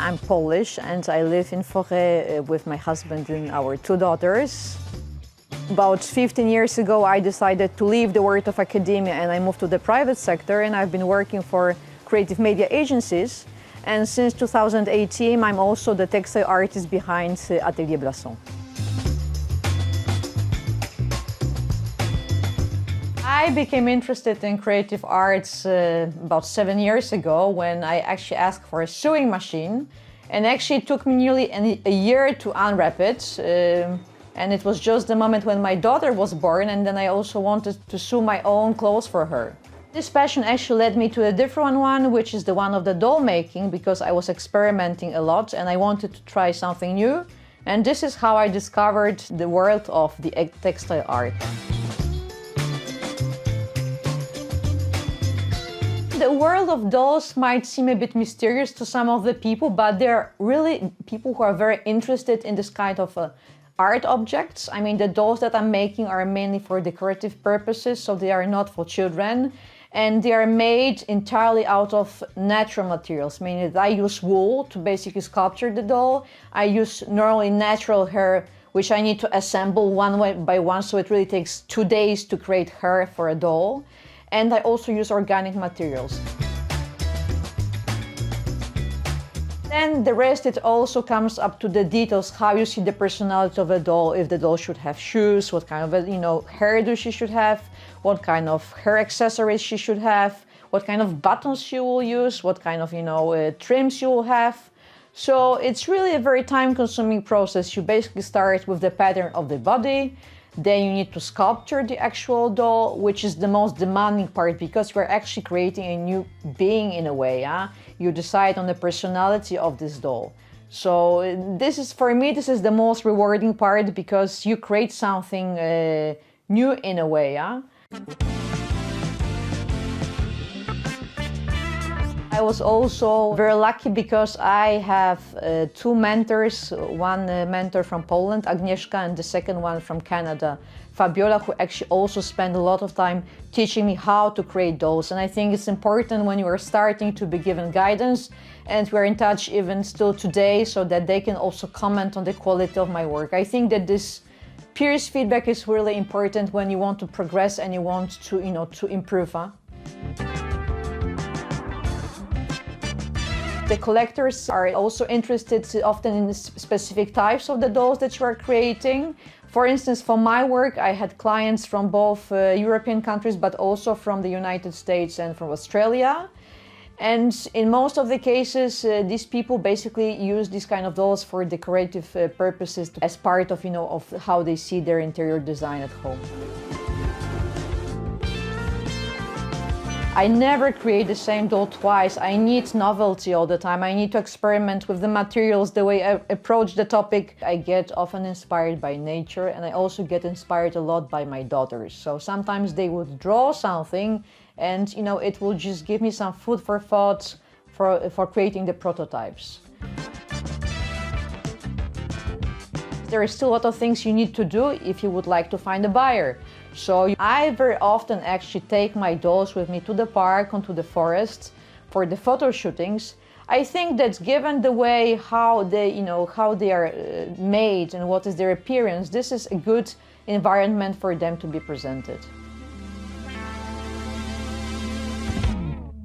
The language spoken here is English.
I'm Polish and I live in Forêt with my husband and our two daughters. About 15 years ago, I decided to leave the world of academia and I moved to the private sector, and I've been working for creative media agencies. And since 2018, I'm also the textile artist behind Atelier Blasson. I became interested in creative arts about 7 years ago when I actually asked for a sewing machine, and actually it took me nearly a year to unwrap it. And it was just the moment when my daughter was born, and then I also wanted to sew my own clothes for her. This passion actually led me to a different one, which is the one of the doll making, because I was experimenting a lot and I wanted to try something new. And this is how I discovered the world of the textile art. The world of dolls might seem a bit mysterious to some of the people, but they're really people who are very interested in this kind of art objects. I mean, the dolls that I'm making are mainly for decorative purposes, so they are not for children. And they are made entirely out of natural materials, meaning that I use wool to basically sculpture the doll. I use normally natural hair, which I need to assemble one by one, so it really takes 2 days to create hair for a doll. And I also use organic materials. Then the rest, it also comes up to the details, how you see the personality of a doll, if the doll should have shoes, what kind of hairdo she should have, what kind of hair accessories she should have, what kind of buttons she will use, what kind of trims you will have. So it's really a very time-consuming process. You basically start with the pattern of the body, then you need to sculpture the actual doll, which is the most demanding part because we're actually creating a new being in a way. You decide on the personality of this doll. So this is, for me, this is the most rewarding part because you create something new in a way. I was also very lucky because I have two mentors, one mentor from Poland, Agnieszka, and the second one from Canada, Fabiola, who actually also spent a lot of time teaching me how to create dolls. And I think it's important when you are starting to be given guidance, and we're in touch even still today, so that they can also comment on the quality of my work. I think that this peers feedback is really important when you want to progress and you want to, to improve. The collectors are also interested often in specific types of the dolls that you are creating. For instance, for my work, I had clients from both European countries, but also from the United States and from Australia. And in most of the cases, these people basically use these kind of dolls for decorative purposes as part of, of how they see their interior design at home. I never create the same doll twice. I need novelty all the time. I need to experiment with the materials, the way I approach the topic. I get often inspired by nature, and I also get inspired a lot by my daughters. So sometimes they would draw something and it will just give me some food for thought for creating the prototypes. There is still a lot of things you need to do if you would like to find a buyer. So I very often actually take my dolls with me to the park, onto the forest for the photo shootings. I think that given the way how they are made and what is their appearance, this is a good environment for them to be presented.